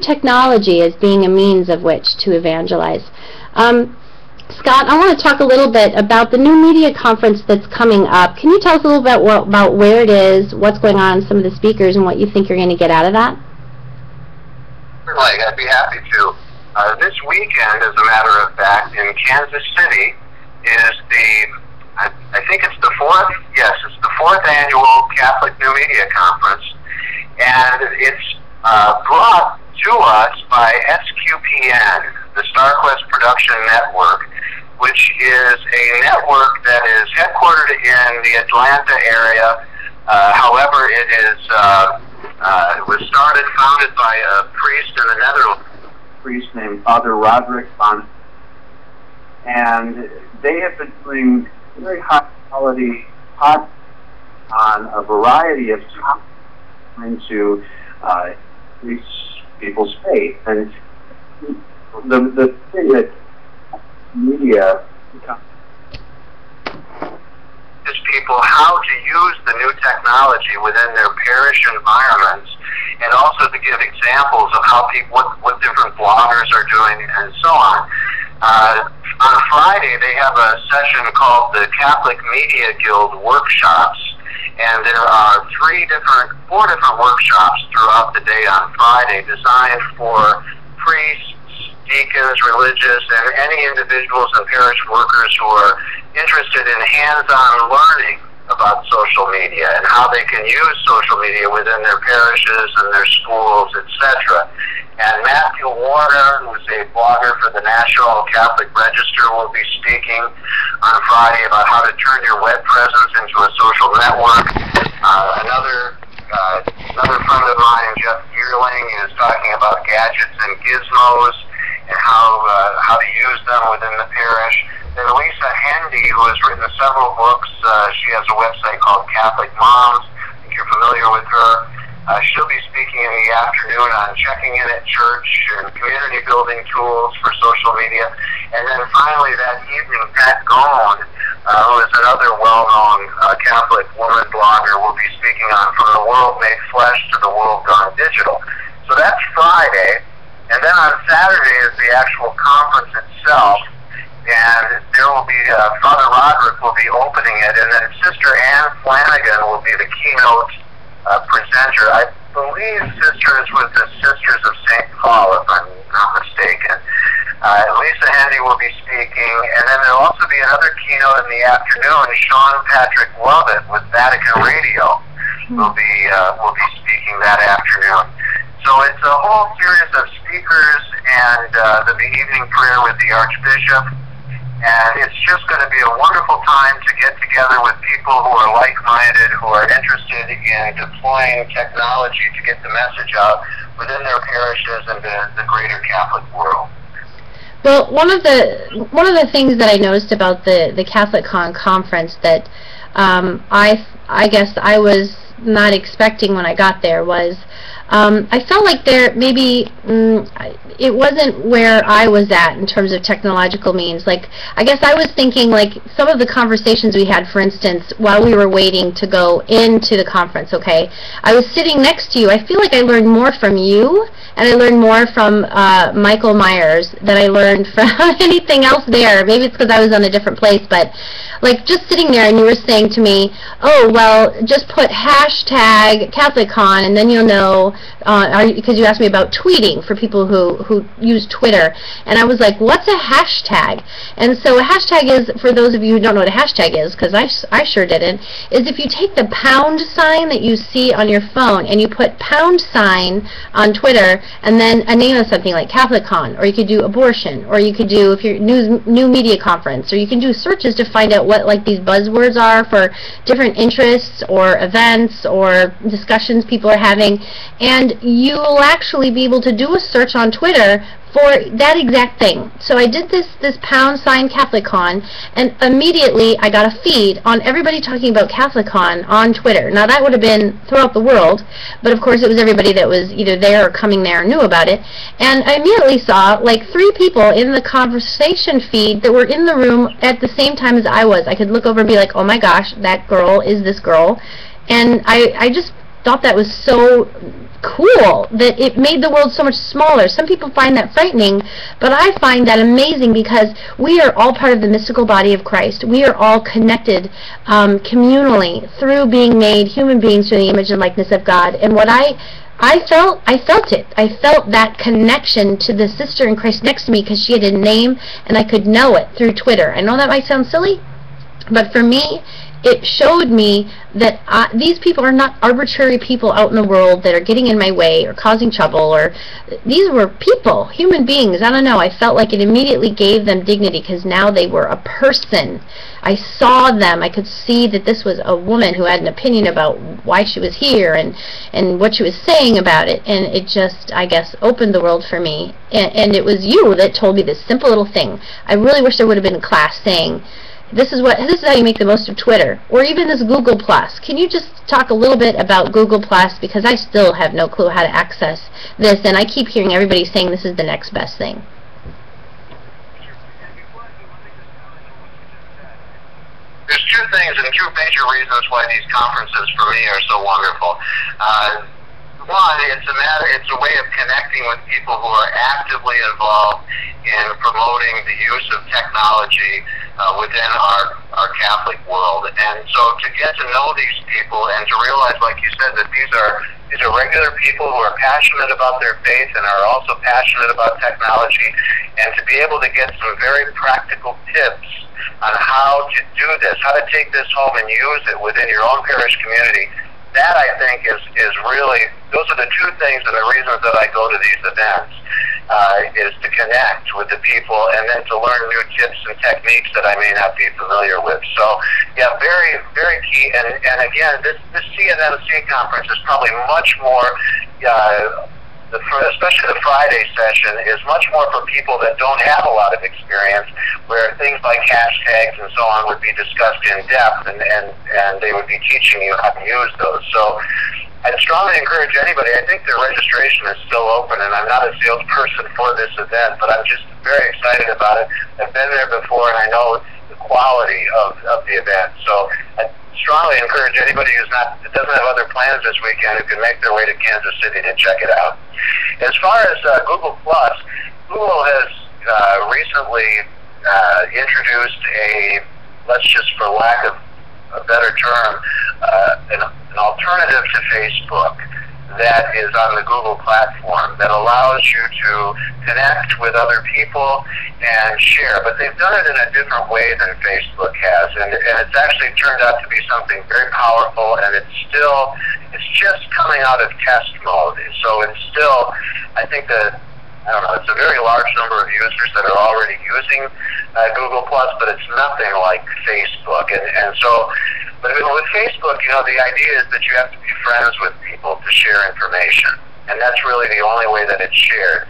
technology as being a means of which to evangelize. Scott, I want to talk a little bit about the new media conference that's coming up. Can you tell us a little bit about where it is, what's going on, some of the speakers, and what you think you're going to get out of that? Certainly, I'd be happy to. This weekend, as a matter of fact, in Kansas City is I think it's the fourth annual Catholic New Media Conference, and it's brought to us by SQPN, the StarQuest Production Network, which is a network that is headquartered in the Atlanta area. However, it was founded by a priest in the Netherlands, a priest named Father Roderick von, and they have been doing very high quality podcasts on a variety of topics trying to increase people's faith. And the thing that media is people how to use the new technology within their parish environments, and also to give examples of how people, what different bloggers are doing, and so on. On Friday, they have a session called the Catholic Media Guild Workshops, and there are four different workshops throughout the day on Friday designed for priests, deacons, religious, and any individuals and parish workers who are interested in hands-on learning about social media and how they can use social media within their parishes and their schools, etc. And Matthew Warner, who's a blogger for the National Catholic Register, will be speaking on Friday about how to turn your web presence into a social network. Another friend of mine, Jeff Yearling, is talking about gadgets and gizmos and how to use them within the parish. Then Lisa Hendy, who has written several books, she has a website called Catholic Moms. I think you're familiar with her. She'll be speaking in the afternoon on checking in at church and community building tools for social media. And then finally that evening, Pat Gone, who is another well-known Catholic woman blogger, will be speaking on From the World Made Flesh to the World Gone Digital. So that's Friday. And then on Saturday is the actual conference itself. And there will be, Father Roderick will be opening it, and then Sister Anne Flanagan will be the keynote presenter. I believe Sister is with the Sisters of St. Paul, if I'm not mistaken. Lisa Handy will be speaking, and then there will also be another keynote in the afternoon. Sean Patrick Lovett with Vatican Radio will be speaking that afternoon. So it's a whole series of speakers, and there'll be evening prayer with the Archbishop. And it's just going to be a wonderful time to get together with people who are like-minded, who are interested in deploying technology to get the message out within their parishes and the greater Catholic world. Well, one of the things that I noticed about the CatholicCon conference that I guess I was not expecting when I got there was I felt like there maybe it wasn't where I was at in terms of technological means. Like, I guess I was thinking like some of the conversations we had, for instance, while we were waiting to go into the conference, okay, I was sitting next to you. I feel like I learned more from you, and I learned more from Michael Myers than I learned from anything else there. Maybe it's because I was on a different place, but like just sitting there and you were saying to me, oh, well, just put hashtag CatholicCon and then you'll know, because you asked me about tweeting for people who use Twitter, and I was like, what's a hashtag? And so a hashtag is, for those of you who don't know what a hashtag is, because I sure didn't, is if you take the pound sign that you see on your phone and you put pound sign on Twitter and then a name of something like CatholicCon, or you could do abortion, or you could do, if you're new media conference, or you can do searches to find out what like these buzzwords are for different interests or events or discussions people are having, and you'll actually be able to do a search on Twitter for that exact thing. So I did this pound sign CatholicCon, and immediately I got a feed on everybody talking about CatholicCon on Twitter. Now that would have been throughout the world, but of course it was everybody that was either there or coming there and knew about it. And I immediately saw like 3 people in the conversation feed that were in the room at the same time as I was. I could look over and be like, oh my gosh, that girl is this girl. And I just thought that was so cool, that it made the world so much smaller. Some people find that frightening, but I find that amazing, because we are all part of the mystical body of Christ. We are all connected communally through being made human beings through the image and likeness of God. And what I felt it. I felt that connection to the sister in Christ next to me, because she had a name and I could know it through Twitter. I know that might sound silly, but for me, it showed me that these people are not arbitrary people out in the world that are getting in my way or causing trouble. Or these were people, human beings. I don't know. I felt like it immediately gave them dignity, because now they were a person. I saw them. I could see that this was a woman who had an opinion about why she was here and what she was saying about it. And it just, I guess, opened the world for me. And it was you that told me this simple little thing. I really wish there would have been a class saying, this is how you make the most of Twitter, or even this Google Plus. Can you just talk a little bit about Google Plus, because I still have no clue how to access this, and I keep hearing everybody saying this is the next best thing. There's two things and two major reasons why these conferences for me are so wonderful. One, it's a way of connecting with people who are actively involved in promoting the use of technology within our Catholic world. And so to get to know these people and to realize, like you said, that these are regular people who are passionate about their faith and are also passionate about technology, and to be able to get some very practical tips on how to do this, how to take this home and use it within your own parish community. That, I think, is really, those are the two things and the reasons that I go to these events, is to connect with the people and then to learn new tips and techniques that I may not be familiar with. So, yeah, very, very key. And again, this CNMC conference is probably much more, especially the Friday session, is much more for people that don't have a lot of experience, where things like hashtags and so on would be discussed in depth, and they would be teaching you how to use those. So I'd strongly encourage anybody. I think the registration is still open, and I'm not a salesperson for this event, but I'm just very excited about it. I've been there before, and I know the quality of the event. So I strongly encourage anybody that doesn't have other plans this weekend, who can make their way to Kansas City to check it out. As far as Google Plus, Google has recently introduced let's just, for lack of a better term, an alternative to Facebook that is on the Google platform that allows you to connect with other people and share. But they've done it in a different way than Facebook has, and it's actually turned out to be something very powerful, and it's just coming out of test mode. So it's still, I think that, I don't know, it's a very large number of users that are already using Google Plus, but it's nothing like Facebook. And so, but with Facebook, the idea is that you have to be friends with people to share information, and that's really the only way that it's shared.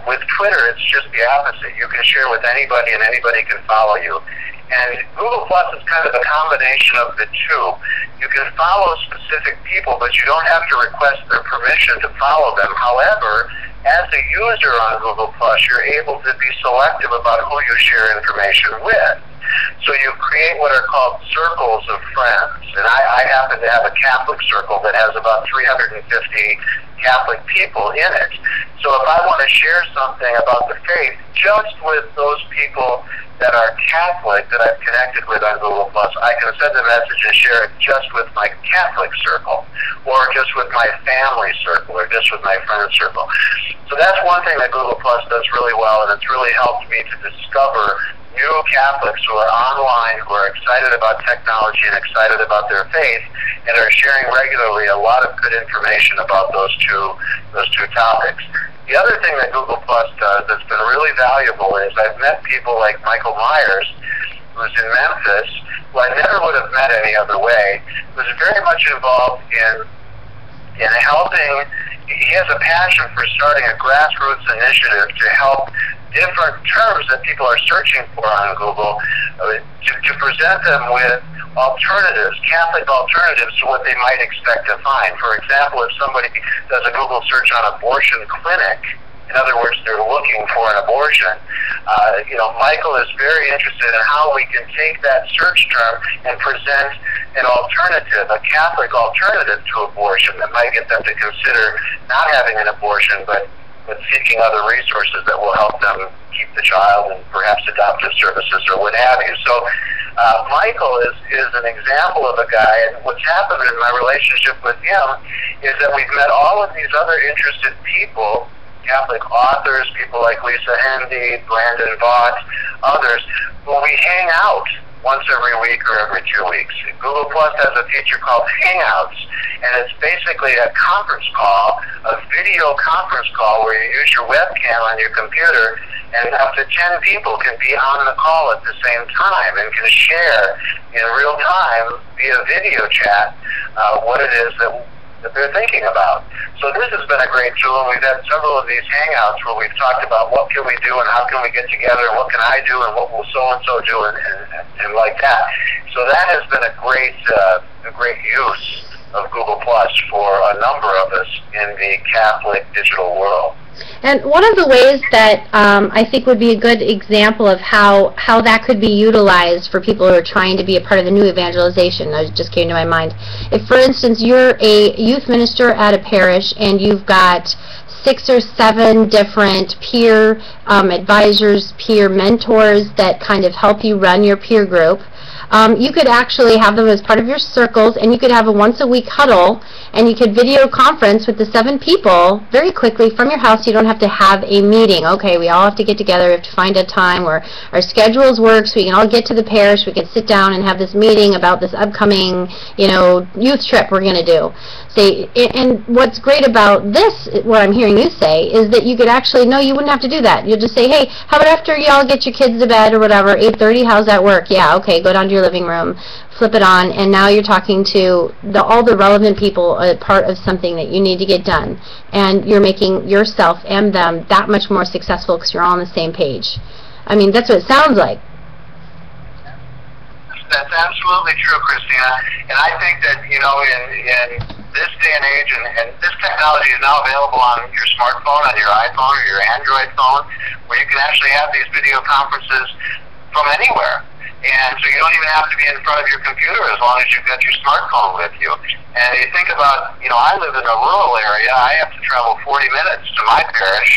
With Twitter, it's just the opposite. You can share with anybody, and anybody can follow you. And Google Plus is kind of a combination of the two. You can follow specific people, but you don't have to request their permission to follow them. However, as a user on Google Plus, you're able to be selective about who you share information with. So you create what are called circles of friends. And I happen to have a Catholic circle that has about 350 Catholic people in it. So if I want to share something about the faith just with those people that are Catholic that I've connected with on Google Plus, I can send a message and share it just with my Catholic circle, or just with my family circle, or just with my friend circle. So that's one thing that Google Plus does really well, and it's really helped me to discover new Catholics who are online, who are excited about technology and excited about their faith, and are sharing regularly a lot of good information about those two topics. The other thing that Google Plus does that's been really valuable is I've met people like Michael Myers, who's in Memphis, who I never would have met any other way, who's very much involved in helping. He has a passion for starting a grassroots initiative to help different terms that people are searching for on Google, to present them with alternatives, Catholic alternatives to what they might expect to find. For example, if somebody does a Google search on abortion clinic, In other words, they're looking for an abortion. Michael is very interested in how we can take that search term and present an alternative, a Catholic alternative to abortion that might get them to consider not having an abortion, but seeking other resources that will help them keep the child and perhaps adoptive services or what have you. So Michael is an example of a guy, and what's happened in my relationship with him is that we've met all of these other interested people, Catholic authors, people like Lisa Hendy, Brandon Vaught, others, who we hang out once every week or every 2 weeks. Google Plus has a feature called Hangouts, and it's basically a conference call, a video conference call where you use your webcam on your computer, and up to 10 people can be on the call at the same time and can share in real time via video chat what it is that they're thinking about. So this has been a great tool, and we've had several of these hangouts where we've talked about what can we do and how can we get together and what can I do and what will so-and-so do and like that. So that has been a great use of Google Plus for a number of us in the Catholic digital world. And one of the ways that I think would be a good example of how that could be utilized for people who are trying to be a part of the new evangelization, that just came to my mind. If, for instance, you're a youth minister at a parish and you've got 6 or 7 different peer advisors, peer mentors that kind of help you run your peer group, you could actually have them as part of your circles, and you could have a once-a-week huddle, and you could video conference with the 7 people very quickly from your house. You don't have to have a meeting. Okay, we all have to get together. We have to find a time where our schedules work so we can all get to the parish. We can sit down and have this meeting about this upcoming, youth trip we're going to do. And what's great about this, what I'm hearing you say, is that you could actually, no, you wouldn't have to do that. You'll just say, hey, how about after y'all get your kids to bed or whatever, 8:30, how's that work? Yeah, okay, go down to your living room, flip it on, and now you're talking to all the relevant people, part of something that you need to get done. And you're making yourself and them that much more successful because you're all on the same page. I mean, that's what it sounds like. That's absolutely true, Christina. And I think that, in this day and age, and this technology is now available on your smartphone, on your iPhone or your Android phone, where you can actually have these video conferences from anywhere. And so you don't even have to be in front of your computer as long as you've got your smartphone with you. And you think about, I live in a rural area. I have to travel 40 minutes to my parish.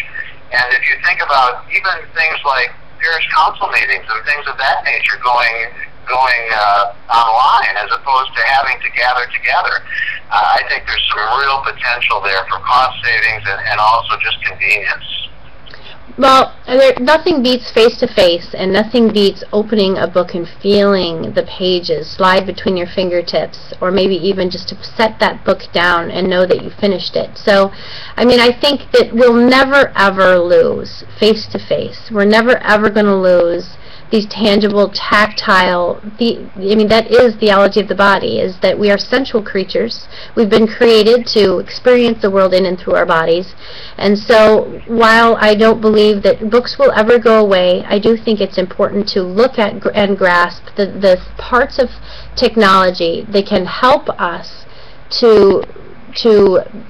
And if you think about even things like parish council meetings and things of that nature going online as opposed to having to gather together, I think there's some real potential there for cost savings and also just convenience. Well, nothing beats face-to-face, and nothing beats opening a book and feeling the pages slide between your fingertips, or maybe even just to set that book down and know that you finished it. So, I mean, I think that we'll never, ever lose face-to-face. We're never, ever going to lose these tangible, tactile, that is theology of the body, is that we are sensual creatures. We've been created to experience the world in and through our bodies. And so while I don't believe that books will ever go away, I do think it's important to look at and grasp the parts of technology that can help us to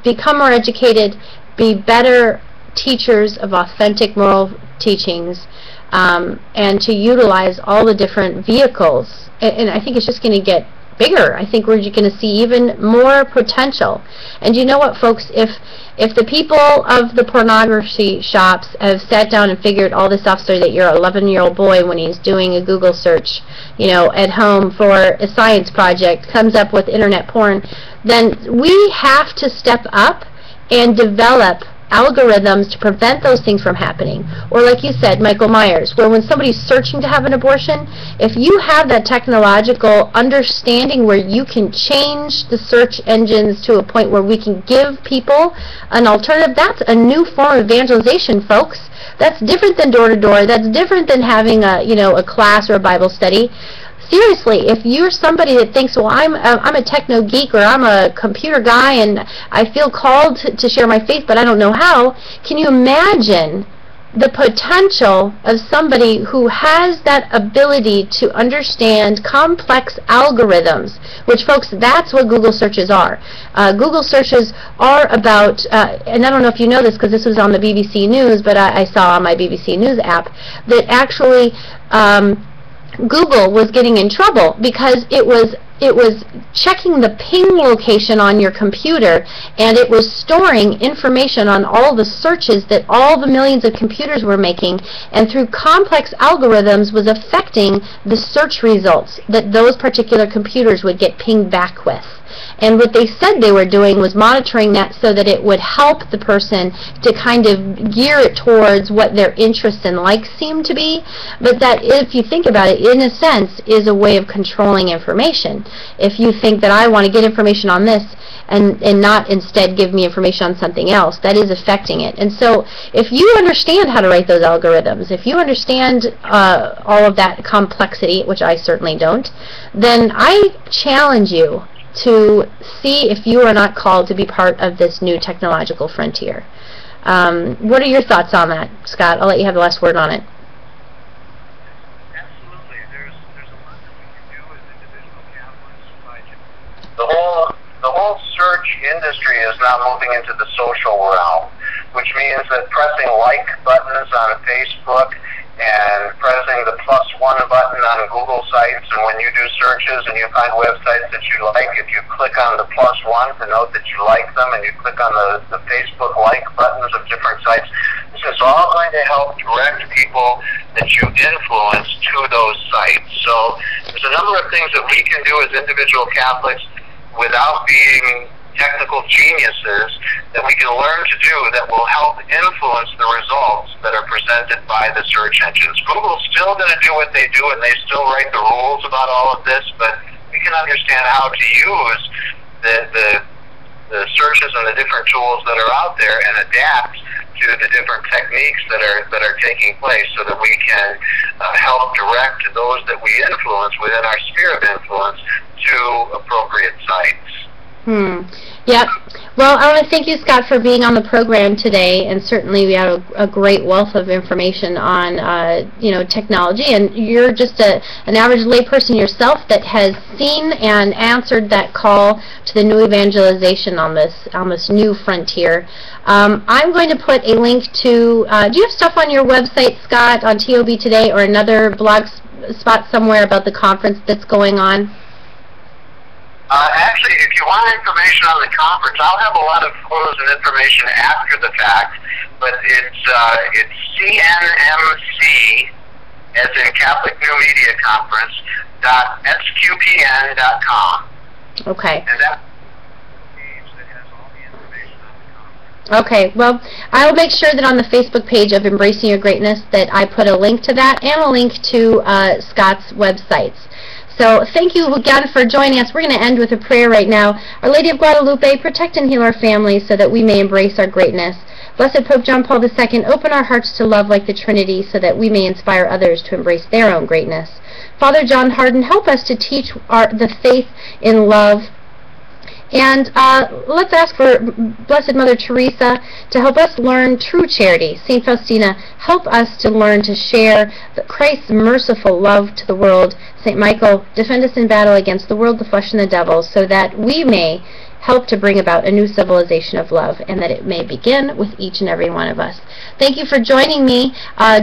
become more educated, be better teachers of authentic moral teachings, and to utilize all the different vehicles. And I think it's just going to get bigger. I think we're going to see even more potential. And you know what, folks? If the people of the pornography shops have sat down and figured all this stuff so that your 11-year-old boy, when he's doing a Google search, at home for a science project, comes up with internet porn, then we have to step up and develop algorithms to prevent those things from happening. Or like you said, Michael Myers, where when somebody's searching to have an abortion, if you have that technological understanding where you can change the search engines to a point where we can give people an alternative, that's a new form of evangelization, folks. That's different than door-to-door. That's different than having a class or a Bible study. Seriously, if you're somebody that thinks, well, I'm a techno geek, or I'm a computer guy and I feel called to share my faith but I don't know how, can you imagine the potential of somebody who has that ability to understand complex algorithms, which, folks, that's what Google searches are. Google searches are about, and I don't know if you know this because this was on the BBC News, but I saw on my BBC News app that actually Google was getting in trouble because it was checking the ping location on your computer, and it was storing information on all the searches that all the millions of computers were making, and through complex algorithms was affecting the search results that those particular computers would get pinged back with. And what they said they were doing was monitoring that so that it would help the person to kind of gear it towards what their interests and likes seem to be. But that, if you think about it, in a sense, is a way of controlling information. If you think that I want to get information on this and not instead give me information on something else, that is affecting it. And so if you understand how to write those algorithms, if you understand all of that complexity, which I certainly don't, then I challenge you to see if you are not called to be part of this new technological frontier. What are your thoughts on that, Scott? I'll let you have the last word on it. Absolutely. There's a lot that we can do as individual Catholics. The whole search industry is now moving into the social realm, which means that pressing like buttons on Facebook and pressing the +1 button on Google sites, and when you do searches and you find websites that you like, if you click on the +1 to note that you like them, and you click on the Facebook like buttons of different sites, this is all going to help direct people that you influence to those sites. So there's a number of things that we can do as individual Catholics without being technical geniuses that we can learn to do that will help influence the results that are presented by the search engines. Google's still going to do what they do, and they still write the rules about all of this, but we can understand how to use the searches and the different tools that are out there and adapt to the different techniques that are taking place so that we can help direct those that we influence within our sphere of influence to appropriate sites. Yep. Well, I want to thank you, Scott, for being on the program today, and certainly we have a great wealth of information on technology, and you're just an average layperson yourself that has seen and answered that call to the new evangelization on this new frontier. I'm going to put a link to, do you have stuff on your website, Scott, on TOB Today, or another blog spot somewhere about the conference that's going on? Actually, if you want information on the conference, I'll have a lot of photos and information after the fact, but it's CNMC, as in Catholic New Media Conference, .sqpn.com. Okay. And that page that has all the information on the conference. Okay, well, I'll make sure that on the Facebook page of Embracing Your Greatness that I put a link to that and a link to Scott's websites. So thank you again for joining us. We're going to end with a prayer right now. Our Lady of Guadalupe, protect and heal our families so that we may embrace our greatness. Blessed Pope John Paul II, open our hearts to love like the Trinity so that we may inspire others to embrace their own greatness. Father John Hardin, help us to teach the faith in love. And let's ask for Blessed Mother Teresa to help us learn true charity. St. Faustina, help us to learn to share Christ's merciful love to the world. St. Michael, defend us in battle against the world, the flesh, and the devil, so that we may help to bring about a new civilization of love, and that it may begin with each and every one of us. Thank you for joining me.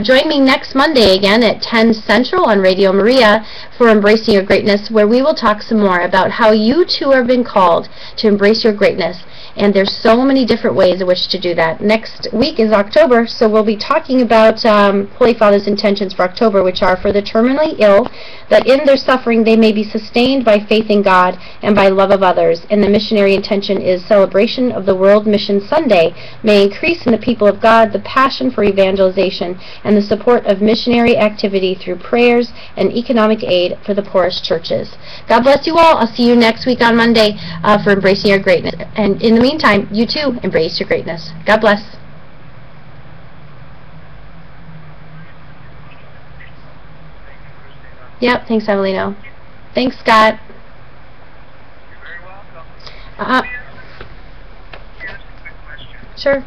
Join me next Monday again at 10 Central on Radio Maria for Embracing Your Greatness, where we will talk some more about how you too have been called to embrace your greatness. And there's so many different ways in which to do that. Next week is October, so we'll be talking about Holy Father's intentions for October, which are for the terminally ill, that in their suffering they may be sustained by faith in God and by love of others. And the missionary intention is celebration of the World Mission Sunday may increase in the people of God the passion for evangelization and the support of missionary activity through prayers and economic aid for the poorest churches. God bless you all. I'll see you next week on Monday for Embracing Your Greatness. And in the meantime, you too embrace your greatness. God bless. Yep, thanks, Evelino. Thanks, Scott. You're very welcome. Sure.